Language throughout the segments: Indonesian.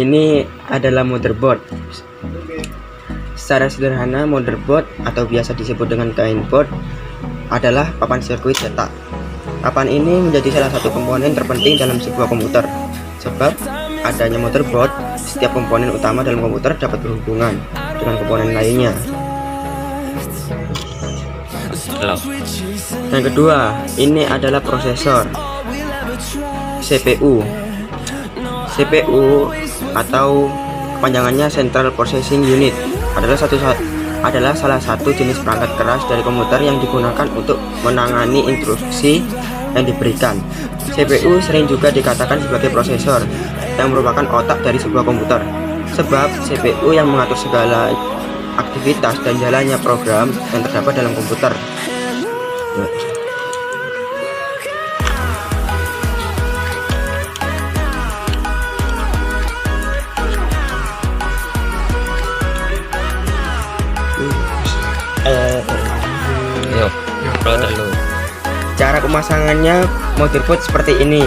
Ini adalah motherboard. Secara sederhana, motherboard atau biasa disebut dengan mainboard adalah papan sirkuit cetak. Papan ini menjadi salah satu komponen terpenting dalam sebuah komputer. Sebab adanya motherboard, setiap komponen utama dalam komputer dapat berhubungan dengan komponen lainnya. Yang kedua, ini adalah prosesor, CPU. CPU atau kepanjangannya Central Processing Unit adalah salah satu jenis perangkat keras dari komputer yang digunakan untuk menangani instruksi yang diberikan. CPU sering juga dikatakan sebagai prosesor yang merupakan otak dari sebuah komputer, sebab CPU yang mengatur segala aktivitas dan jalannya program yang terdapat dalam komputer. Cara pemasangannya motherboard seperti ini.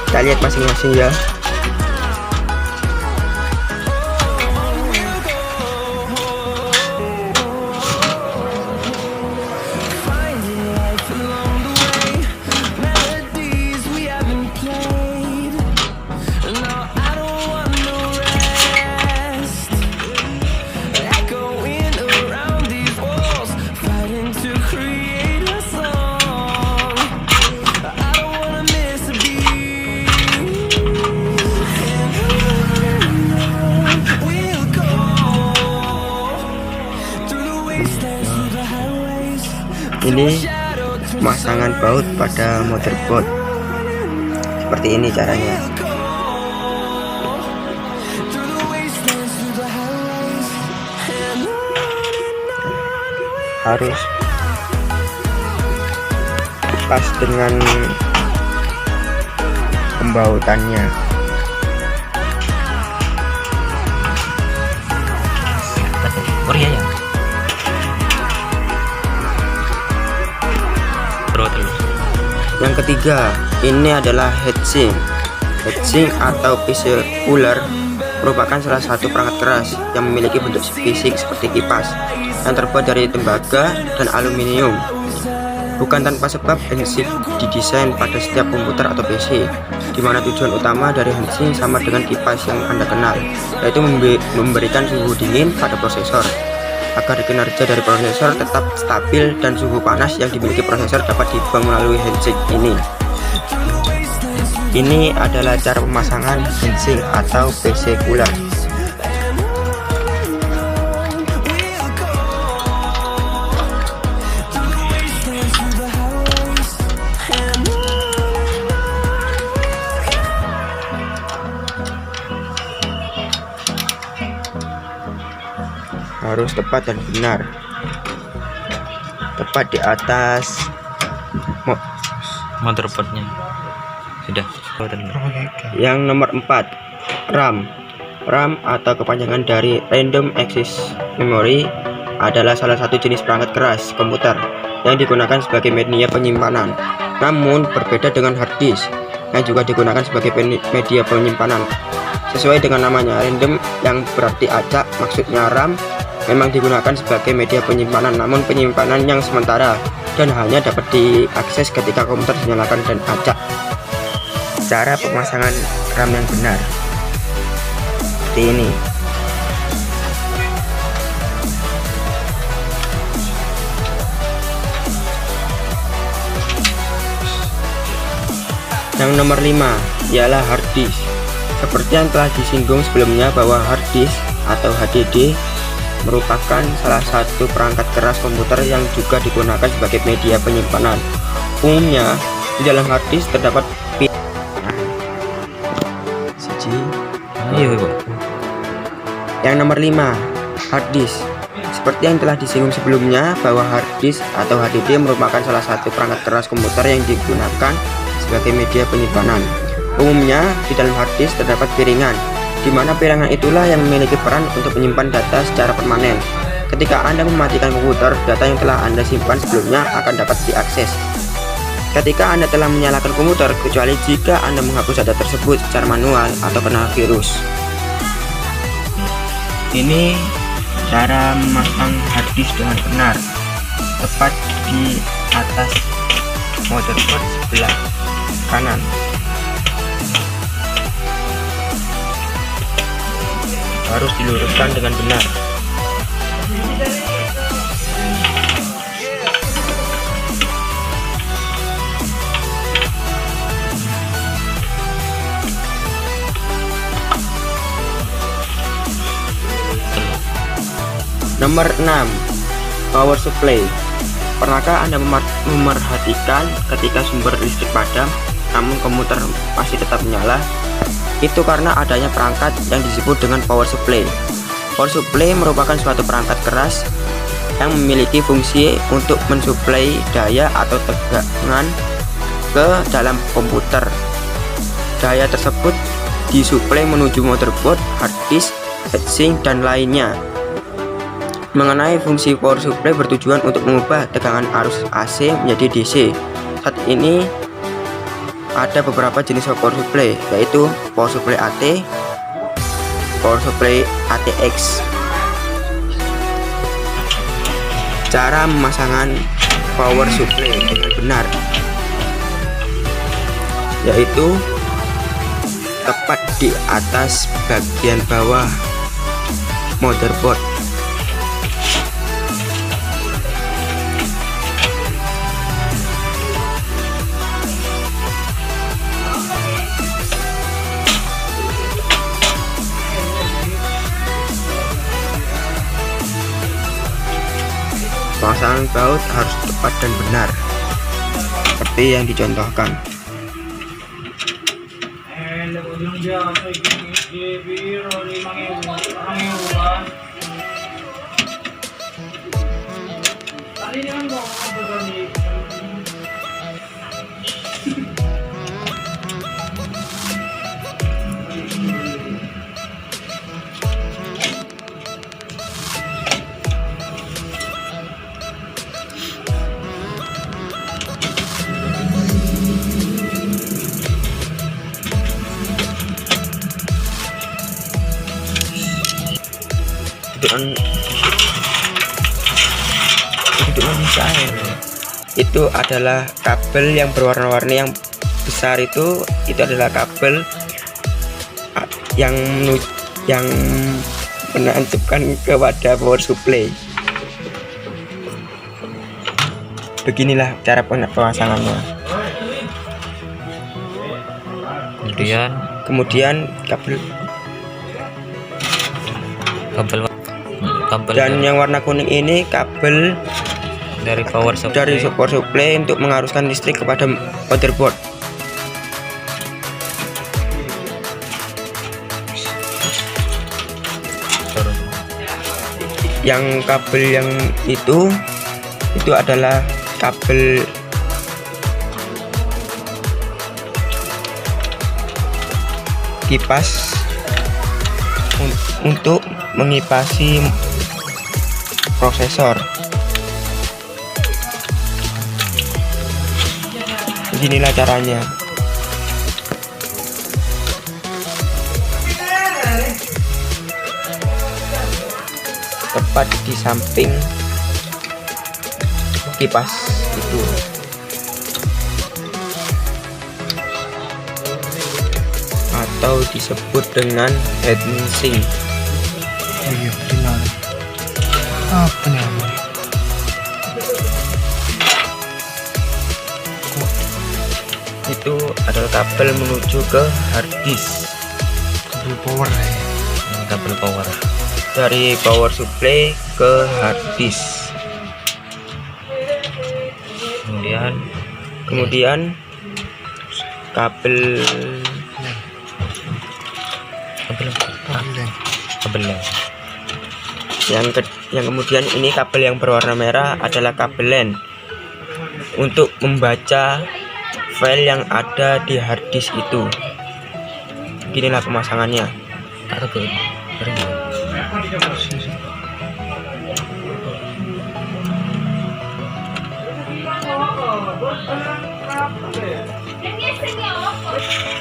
Kita lihat masing-masing ya. Ini pemasangan baut pada motherboard. Seperti ini caranya. Harus pas dengan pembautannya. Korea ya. Yang ketiga, ini adalah heatsink. Heatsink atau PC cooler merupakan salah satu perangkat keras yang memiliki bentuk fisik seperti kipas yang terbuat dari tembaga dan aluminium. Bukan tanpa sebab heatsink didesain pada setiap komputer atau PC, di mana tujuan utama dari heatsink sama dengan kipas yang Anda kenal, yaitu memberikan suhu dingin pada prosesor agar kinerja dari prosesor tetap stabil dan suhu panas yang dimiliki prosesor dapat dibuang melalui heatsink ini. Ini adalah cara pemasangan heatsink atau PC cooler. Harus tepat dan benar, tepat di atas motherboardnya. Sudah. Yang nomor 4, RAM. RAM atau kepanjangan dari Random Access Memory adalah salah satu jenis perangkat keras komputer yang digunakan sebagai media penyimpanan, namun berbeda dengan hard disk yang juga digunakan sebagai media penyimpanan. Sesuai dengan namanya, random yang berarti acak, maksudnya RAM memang digunakan sebagai media penyimpanan, namun penyimpanan yang sementara dan hanya dapat diakses ketika komputer dinyalakan dan acak. Cara pemasangan RAM yang benar seperti ini. Yang nomor 5 ialah hard disk. Seperti yang telah disinggung sebelumnya bahwa hard disk atau HDD merupakan salah satu perangkat keras komputer yang juga digunakan sebagai media penyimpanan. Umumnya di dalam hard disk terdapat pin. Yang nomor 5, hard disk. Seperti yang telah disinggung sebelumnya bahwa hard disk atau HDD merupakan salah satu perangkat keras komputer yang digunakan sebagai media penyimpanan. Umumnya di dalam hard disk terdapat piringan, di mana piringan itulah yang memiliki peran untuk menyimpan data secara permanen. Ketika Anda mematikan komputer, data yang telah Anda simpan sebelumnya akan dapat diakses. ketika Anda telah menyalakan komputer, kecuali jika Anda menghapus data tersebut secara manual atau kena virus. Ini cara memasang harddisk dengan benar, tepat di atas motherboard sebelah kanan. Harus diluruskan dengan benar. Nomor 6. Power supply. Pernahkah Anda memerhatikan ketika sumber listrik padam namun komputer masih tetap menyala? Itu karena adanya perangkat yang disebut dengan power supply. Power supply merupakan suatu perangkat keras yang memiliki fungsi untuk mensuplai daya atau tegangan ke dalam komputer. Daya tersebut disuplai menuju motherboard, hard disk, heatsink, dan lainnya. Mengenai fungsi power supply bertujuan untuk mengubah tegangan arus AC menjadi DC. Saat ini ada beberapa jenis power supply, yaitu power supply AT, power supply ATX. Cara pemasangan power supply dengan benar, yaitu tepat di atas bagian bawah motherboard. Pemasangan baut harus tepat dan benar, seperti yang dicontohkan. Itu adalah kabel yang berwarna-warni yang besar, itu adalah kabel yang menancapkan kepada power supply. Beginilah cara pemasangannya. Kemudian kabel dan yang warna kuning ini kabel dari power supply untuk mengaruskan listrik kepada motherboard. Yang kabel yang itu adalah kabel kipas untuk mengipasi prosesor. Beginilah caranya. Tepat di samping kipas itu. Atau disebut dengan heatsink. Apa namanya? Itu adalah kabel menuju ke hard disk. Kabel power ya. Kabel power Dari power supply ke hard disk. Kemudian kabel yang kemudian ini kabel yang berwarna merah adalah kabel LAN untuk membaca file yang ada di hard disk itu. Beginilah pemasangannya.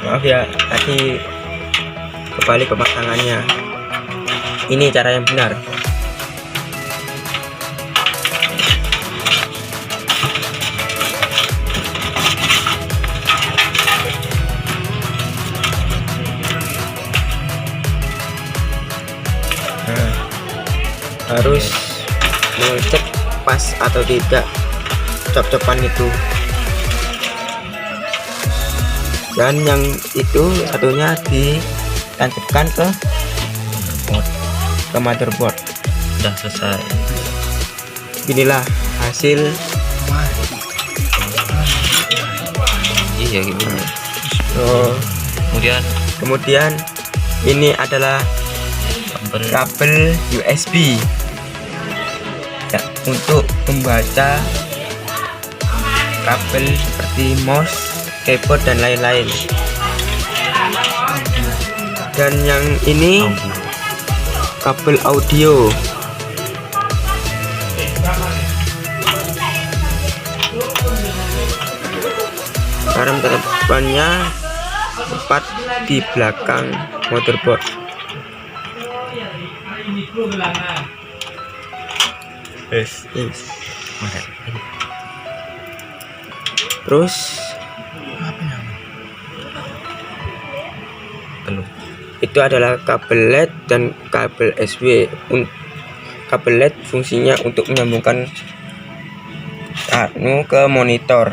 Maaf ya, tadi kembali pemasangannya. Ini cara yang benar. Nah, harus mengecek pas atau tidak cop-copan itu. Dan yang itu satunya ditancapkan ke motherboard. Udah selesai. Inilah hasil. Iya gitu. Oh, kemudian ini adalah kabel USB ya, untuk membaca kabel seperti mouse, keyboard dan lain-lain. Dan yang ini kabel audio. Rem teleponnya tepat di belakang motherboard. Terus belum. itu adalah kabel LED dan kabel SW. Kabel LED fungsinya untuk menyambungkan ke monitor,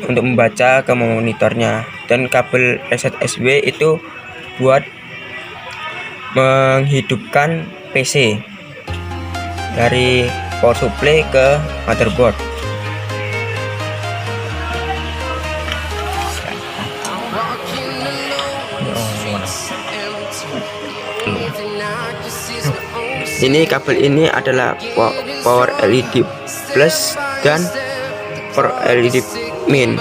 untuk membaca ke monitornya, dan kabel reset SW itu buat menghidupkan PC dari power supply ke motherboard. Ini kabel ini adalah power LED plus dan power LED min,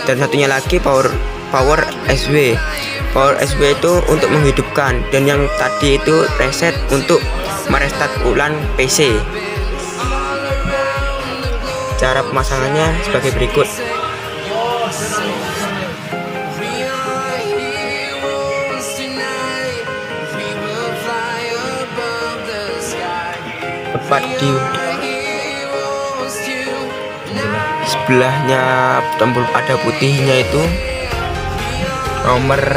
dan satunya lagi power SW. Power SW itu untuk menghidupkan, dan yang tadi itu reset untuk merestart ulang PC. Cara pemasangannya sebagai berikut. Tepat di sebelahnya tombol ada putihnya itu nomor 1,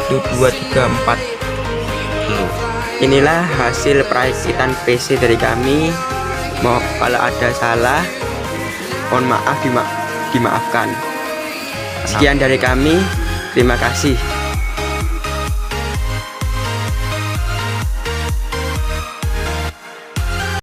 2, 3, 4. Inilah hasil perakitan PC dari kami. Mau kalau ada salah, mohon maaf, dimaafkan. Sekian dari kami, terima kasih.